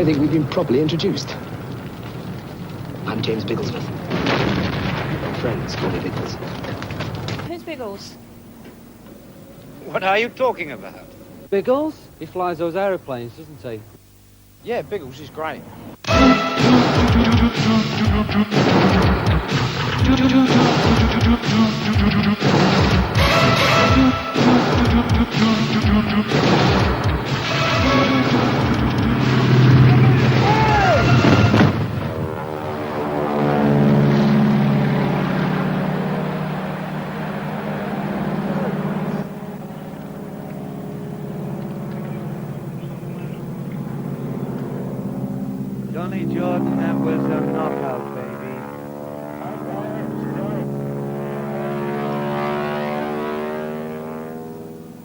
don't think we've been properly introduced. I'm James Bigglesworth. My friends call me Biggles. Who's Biggles? What are you talking about? Biggles? He flies those aeroplanes, doesn't he? Yeah, Biggles is great. Johnny Jordan, that was a knockout, baby.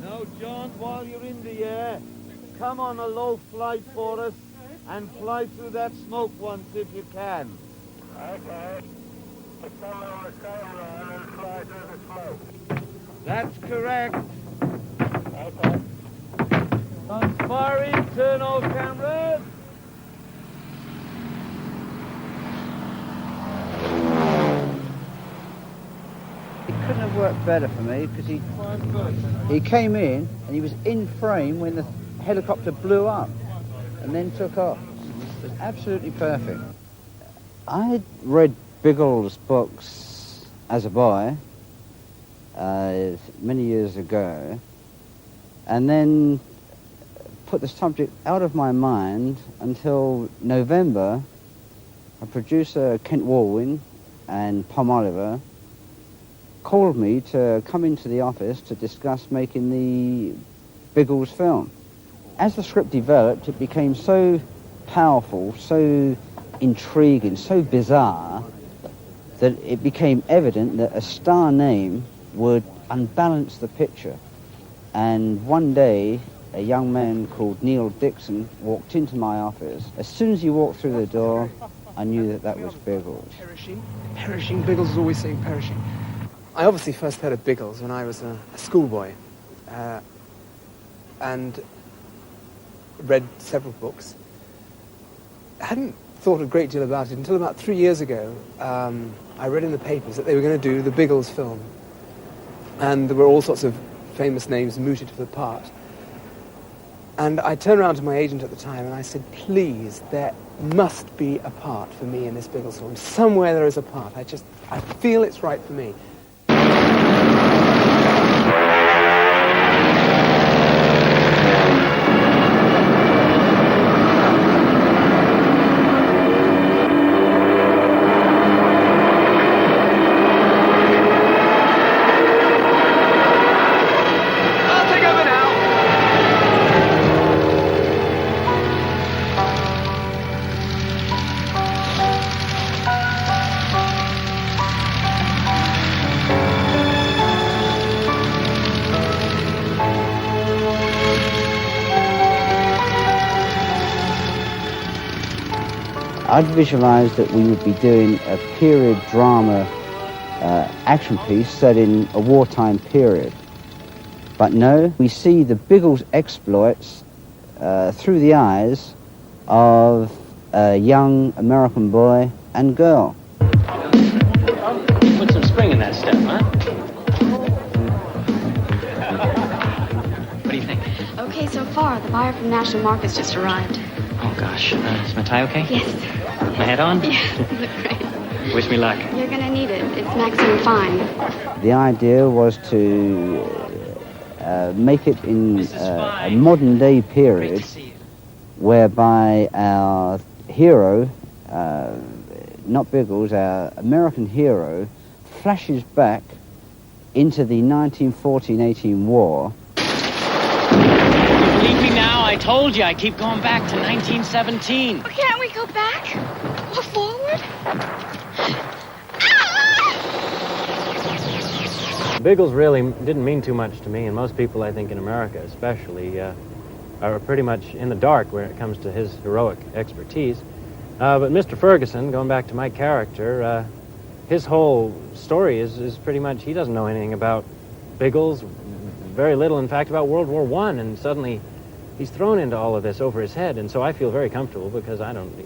Now, John, while you're in the air, come on a low flight for us and fly through that smoke once if you can. Okay. Put them on the camera and fly through the smoke. That's correct. Okay. Conspiring, turn all cameras. It couldn't have worked better for me because he came in and he was in frame when the helicopter blew up and then took off. It was absolutely perfect. I had read Biggles' books as a boy many years ago, and then put the subject out of my mind until November. A producer, Kent Walwyn, and Pom Oliver called me to come into the office to discuss making the Biggles film. As the script developed, it became so powerful, so intriguing, so bizarre, that it became evident that a star name would unbalance the picture. And one day, a young man called Neil Dixon walked into my office. As soon as he walked through the door, I knew that that was Biggles. Perishing. Biggles is always saying perishing. I obviously first heard of Biggles when I was a schoolboy, and read several books. I hadn't thought a great deal about it until about 3 years ago. I read in the papers that they were going to do the Biggles film, and there were all sorts of famous names mooted for the part. And I turned around to my agent at the time and I said, please, there must be a part for me in this Biggles film. Somewhere there is a part. I feel it's right for me. I'd visualised that we would be doing a period drama action piece set in a wartime period. But no, we see the Biggles exploits through the eyes of a young American boy and girl. Put some spring in that step, huh? What do you think? Okay so far. The buyer from National Markets just arrived. Oh, gosh. Is my tie okay? Yes. My hat on? Yeah, you look great. Wish me luck. You're gonna need it. It's maximum fine. The idea was to make it in a modern-day period whereby our hero, not Biggles, our American hero, flashes back into the 1914-18 war. Believe me now, I told you I keep going back to 1917. Can't we go back? Or forward? Biggles really didn't mean too much to me, and most people, I think, in America especially, are pretty much in the dark when it comes to his heroic expertise. But Mr. Ferguson, going back to my character, his whole story is pretty much, he doesn't know anything about Biggles, very little, in fact, about World War I, and suddenly he's thrown into all of this over his head, and so I feel very comfortable because I don't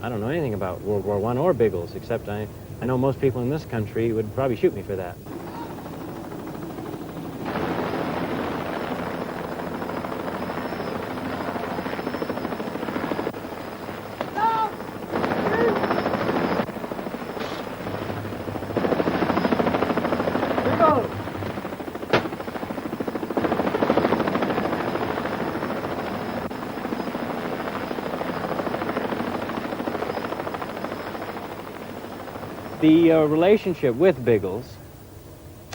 know anything about World War I or Biggles, except I know most people in this country would probably shoot me for that. The relationship with Biggles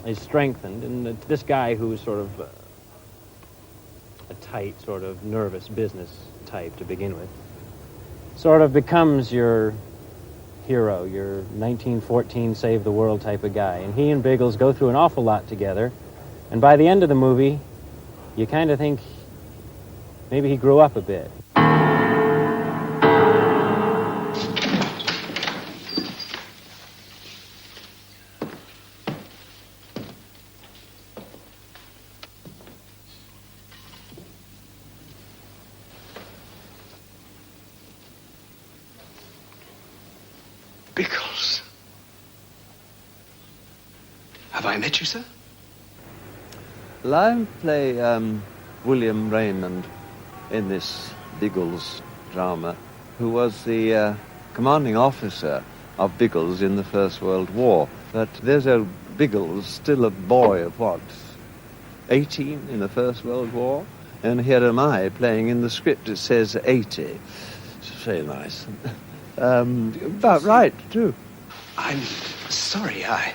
is strengthened, and this guy who's sort of a tight, sort of nervous business type to begin with, sort of becomes your hero, your 1914 save the world type of guy. And he and Biggles go through an awful lot together, and by the end of the movie, you kind of think maybe he grew up a bit. Biggles. Have I met you, sir? Well, I play William Raymond in this Biggles drama, who was the commanding officer of Biggles in the First World War. But there's a Biggles, still a boy of what, 18 in the First World War? And here am I playing in the script, it says 80. It's very nice. About right, too. I'm sorry, I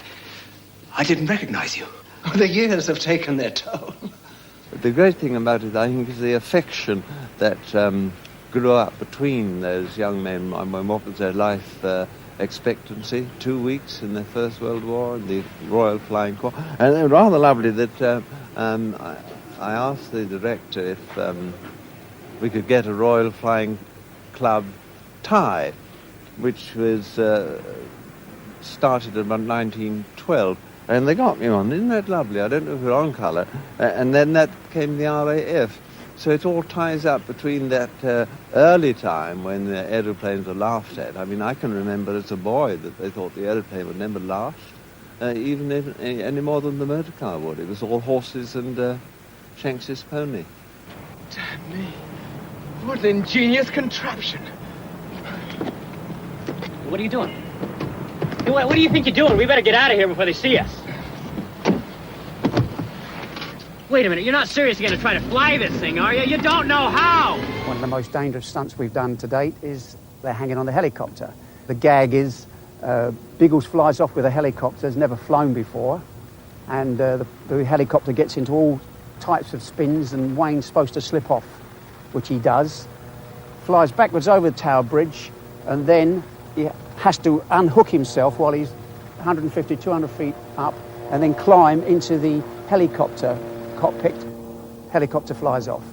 didn't recognize you. The years have taken their toll. The great thing about it, I think, is the affection that grew up between those young men. What was their life expectancy? 2 weeks in the First World War, in the Royal Flying Corps. And it was rather lovely that I asked the director if we could get a Royal Flying Club tie, which was started about 1912. And they got me on. Isn't that lovely? I don't know if we're on colour. And then that became the RAF. So it all ties up between that early time when the aeroplanes were laughed at. I mean, I can remember as a boy that they thought the aeroplane would never last, even any more than the motor car would. It was all horses and Shanks's pony. Damn me. What an ingenious contraption. What are you doing? What do you think you're doing? We better get out of here before they see us. Wait a minute, you're not seriously going to try to fly this thing, are you? You don't know how! One of the most dangerous stunts we've done to date is they're hanging on the helicopter. The gag is Biggles flies off with a helicopter, has never flown before, and the helicopter gets into all types of spins, and Wayne's supposed to slip off, which he does, flies backwards over the Tower Bridge, and then he has to unhook himself while he's 150, 200 feet up, and then climb into the helicopter cockpit. Helicopter flies off.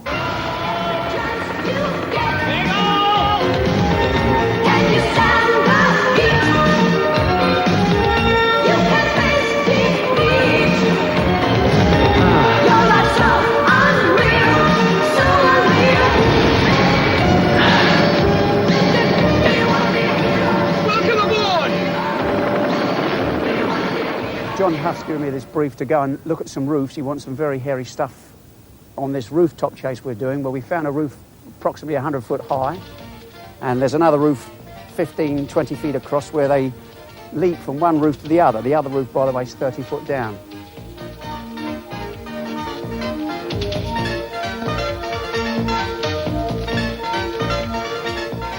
John Huff's given me this brief to go and look at some roofs. He wants some very hairy stuff on this rooftop chase we're doing. Well, we found a roof approximately 100 foot high, and there's another roof 15, 20 feet across where they leap from one roof to the other. The other roof, by the way, is 30 foot down.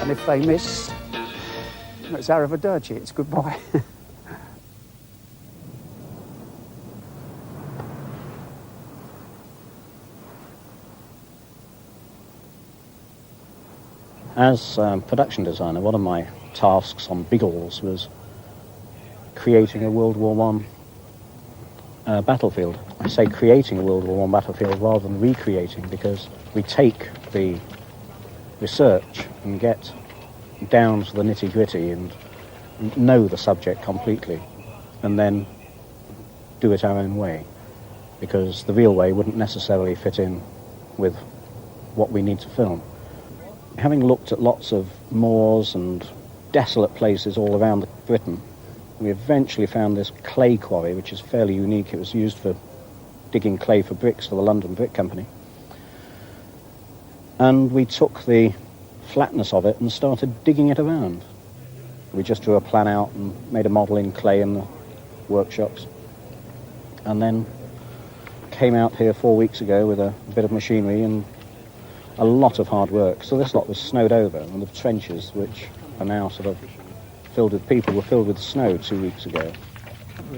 And if they miss, it's arrivederci, it's goodbye. As production designer, one of my tasks on Biggles was creating a World War I battlefield. I say creating a World War I battlefield rather than recreating, because we take the research and get down to the nitty-gritty and know the subject completely, and then do it our own way, because the real way wouldn't necessarily fit in with what we need to film. Having looked at lots of moors and desolate places all around Britain, we eventually found this clay quarry, which is fairly unique. It was used for digging clay for bricks for the London Brick Company. And we took the flatness of it and started digging it around. We just drew a plan out and made a model in clay in the workshops. And then came out here 4 weeks ago with a bit of machinery and a lot of hard work. So this lot was snowed over, and the trenches, which are now sort of filled with people, were filled with snow 2 weeks ago.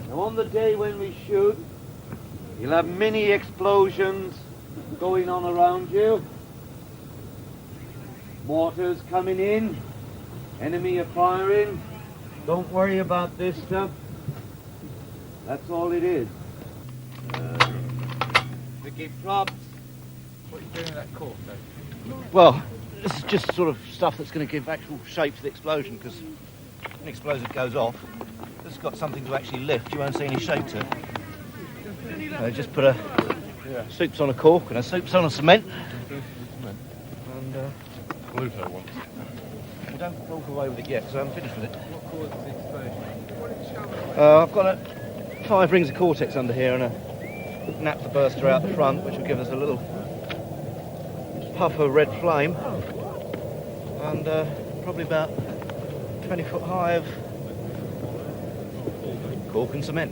Now on the day when we shoot, you'll have mini explosions going on around you. Mortars coming in, enemy are firing. Don't worry about this stuff. That's all it is. Vicky props. What are you doing with that cork, though? Well, this is just sort of stuff that's going to give actual shape to the explosion, because when the explosive goes off, it's got something to actually lift. You won't see any shape to it. Just put a soups on a cork and a soups on a cement. And Pluto wants. Well, don't walk away with it yet, because I haven't finished with it. What caused the explosion? I've got 5 rings of Cortex under here and a naphtha burster out the front, which will give us a little puff of red flame, and probably about 20 foot high of cork and cement.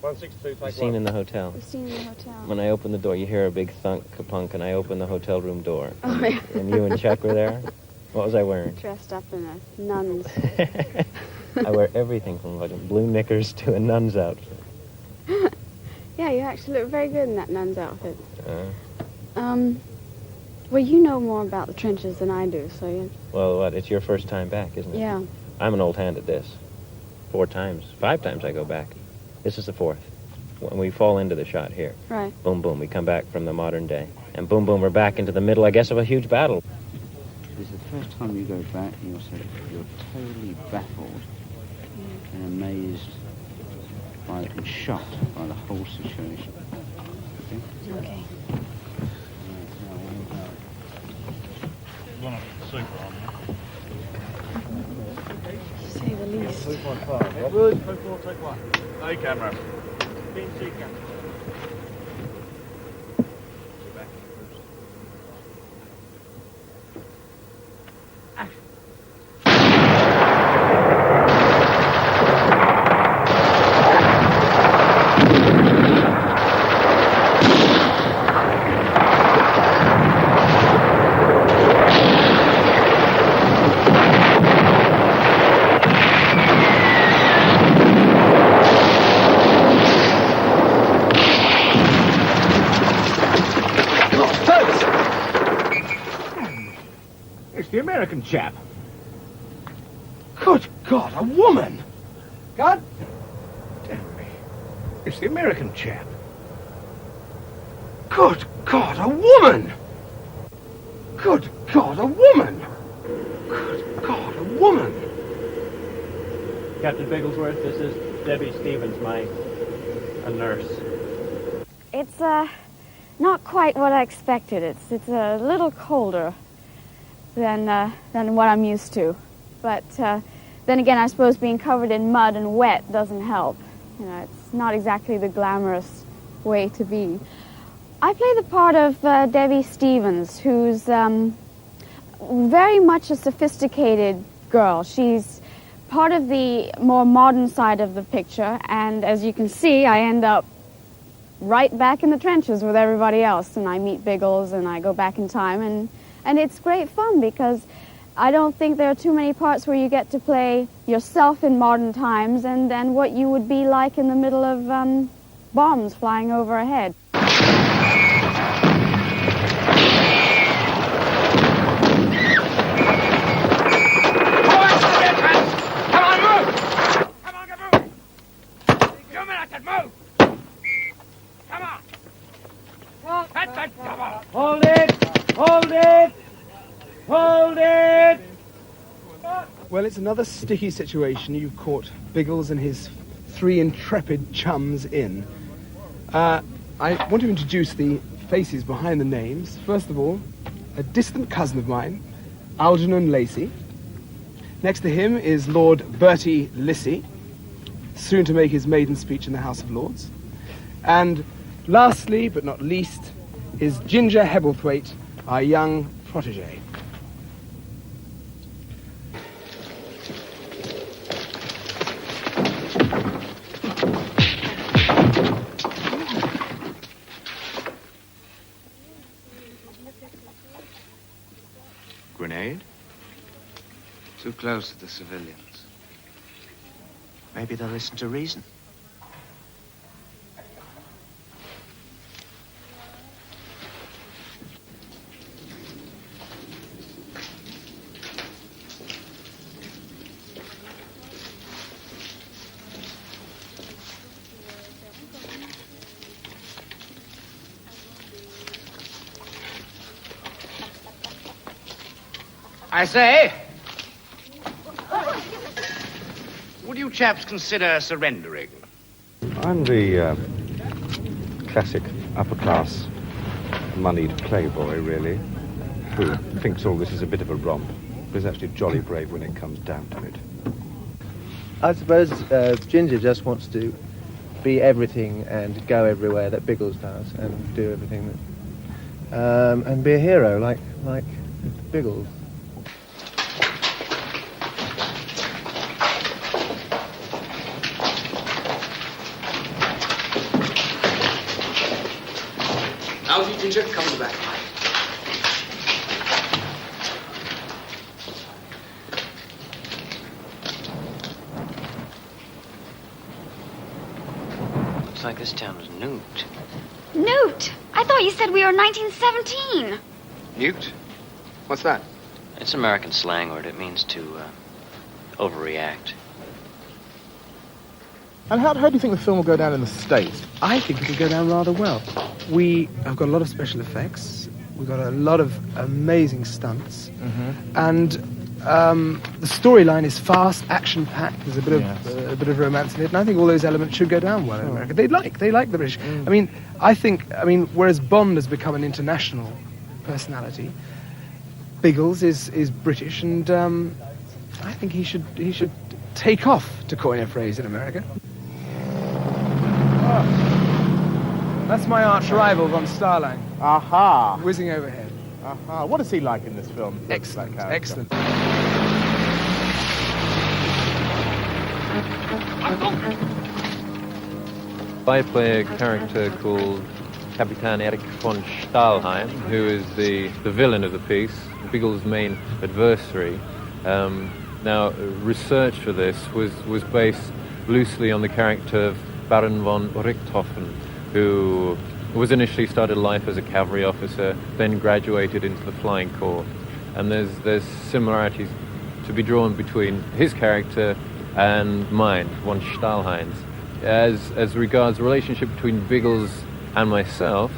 162, take Scene in the hotel. The scene in the hotel. When I open the door, you hear a big thunk, kapunk, and I open the hotel room door. Oh, yeah. And you and Chuck were there? What was I wearing? Dressed up in a nun's. I wear everything from fucking blue knickers to a nun's outfit. Yeah, you actually look very good in that nun's outfit. Well, you know more about the trenches than I do, so you... Well, what? It's your first time back, isn't it? Yeah. I'm an old hand at this. 4 times, 5 times I go back. This is the 4th. When we fall into the shot here. Right. Boom, boom, we come back from the modern day. And boom, boom, we're back into the middle, I guess, of a huge battle. This is the first time you go back and you're totally baffled and amazed and shocked by the whole situation. Okay? Okay. One of the super on To say the least. 2.5. Edward, 4, take 1. A camera. BNC camera. The American chap. Good God, a woman! God damn me. It's the American chap. Good God, a woman! Good God, a woman! Good God, a woman! Captain Bigglesworth, this is Debbie Stevens, a nurse. It's not quite what I expected. It's a little colder than what I'm used to. But then again, I suppose being covered in mud and wet doesn't help. You know, it's not exactly the glamorous way to be. I play the part of Debbie Stevens, who's very much a sophisticated girl. She's part of the more modern side of the picture, and as you can see, I end up right back in the trenches with everybody else, and I meet Biggles, and I go back in time, and it's great fun because I don't think there are too many parts where you get to play yourself in modern times and then what you would be like in the middle of bombs flying overhead. Hold it! Hold it! Hold it! Well, it's another sticky situation you've caught Biggles and his 3 intrepid chums in. I want to introduce the faces behind the names. First of all, a distant cousin of mine, Algernon Lacey. Next to him is Lord Bertie Lissy, soon to make his maiden speech in the House of Lords. And lastly, but not least, is Ginger Hebblethwaite, our young protégé. Grenade? Too close to the civilians. Maybe they'll listen to reason. I say, what do you chaps consider surrendering? I'm the classic upper-class moneyed playboy, really, who thinks all this is a bit of a romp, but is actually jolly brave when it comes down to it. I suppose Ginger just wants to be everything and go everywhere that Biggles does, and do everything that, and be a hero like Biggles. Alfie, Ginger, come to the back. Looks like this town was nuked. Newt! I thought you said we were in 1917. Nuked? What's that? It's American slang word. It means to overreact. And how do you think the film will go down in the States? I think it'll go down rather well. We have got a lot of special effects. We've got a lot of amazing stunts. Mm-hmm. And the storyline is fast, action-packed. There's a bit of romance in it. And I think all those elements should go down well in America. They like the British. I mean, whereas Bond has become an international personality, Biggles is British, and I think he should take off, to coin a phrase in America. That's my arch rival, von Starline. Aha! Whizzing overhead. Aha! What is he like in this film? Excellent, excellent. I play a character called Kapitan Erich von Stahlheim, who is the villain of the piece, Biggles' main adversary. Now, research for this was based loosely on the character of Baron von Richthofen, who was initially started life as a cavalry officer, then graduated into the Flying Corps. And there's similarities to be drawn between his character and mine, von Stahlheim's. As regards the relationship between Biggles and myself,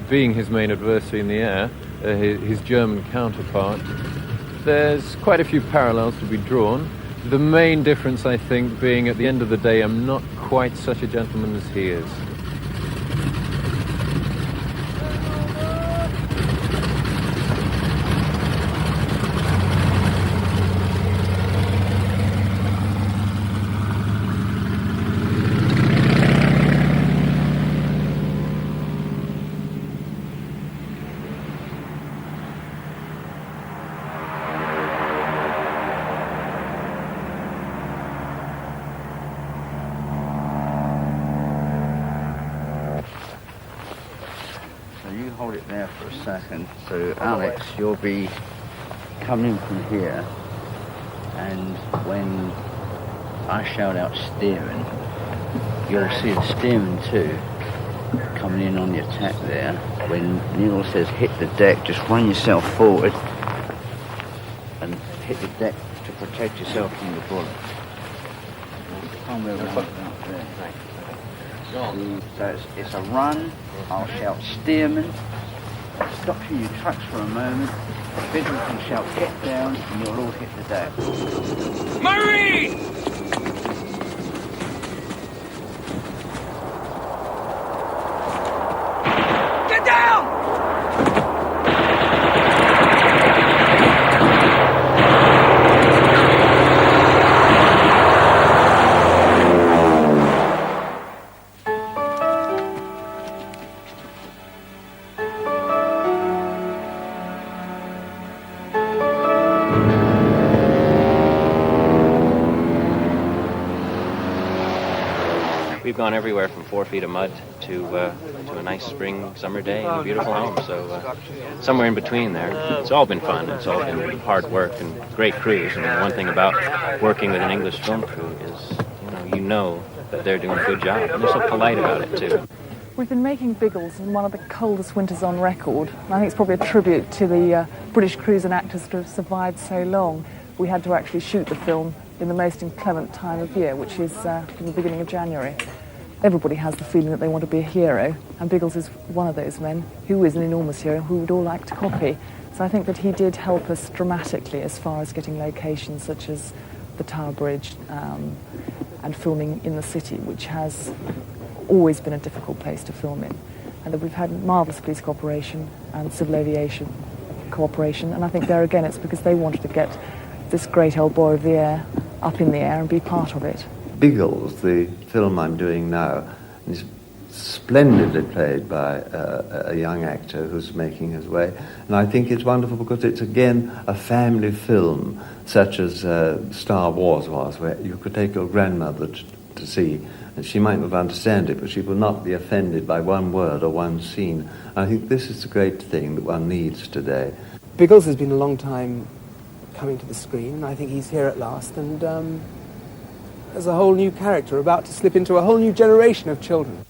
being his main adversary in the air, his German counterpart, there's quite a few parallels to be drawn. The main difference, I think, being at the end of the day, I'm not quite such a gentleman as he is. Hold it there for a second. So, Alex, you'll be coming in from here, and when I shout out steering, you'll see the steering too coming in on the attack there. When Neil says hit the deck, just run yourself forward and hit the deck to protect yourself from the bullet. Somewhere around about there. So it's a run, I'll shout steerman, stops you in your tracks for a moment. Biggles can shout, "Get down," and you'll all hit the deck. Marine! Get down! We've gone everywhere from 4 feet of mud to a nice spring summer day in a beautiful home. So somewhere in between there. It's all been fun. It's all been hard work and great crews. And one thing about working with an English film crew is, you know that they're doing a good job. And they're so polite about it, too. We've been making Biggles in one of the coldest winters on record. And I think it's probably a tribute to the British crews and actors to have survived so long. We had to actually shoot the film in the most inclement time of year, which is in the beginning of January. Everybody has the feeling that they want to be a hero, and Biggles is one of those men who is an enormous hero who we'd all like to copy. So I think that he did help us dramatically as far as getting locations such as the Tower Bridge and filming in the city, which has always been a difficult place to film in. And that we've had marvellous police cooperation and civil aviation cooperation, and I think there again it's because they wanted to get this great old boy of the air up in the air and be part of it. Biggles, the film I'm doing now, is splendidly played by a young actor who's making his way. And I think it's wonderful because it's, again, a family film, such as Star Wars was, where you could take your grandmother to see, and she might not understand it, but she will not be offended by one word or one scene. And I think this is the great thing that one needs today. Biggles has been a long time coming to the screen, and I think he's here at last, and there's a whole new character about to slip into a whole new generation of children.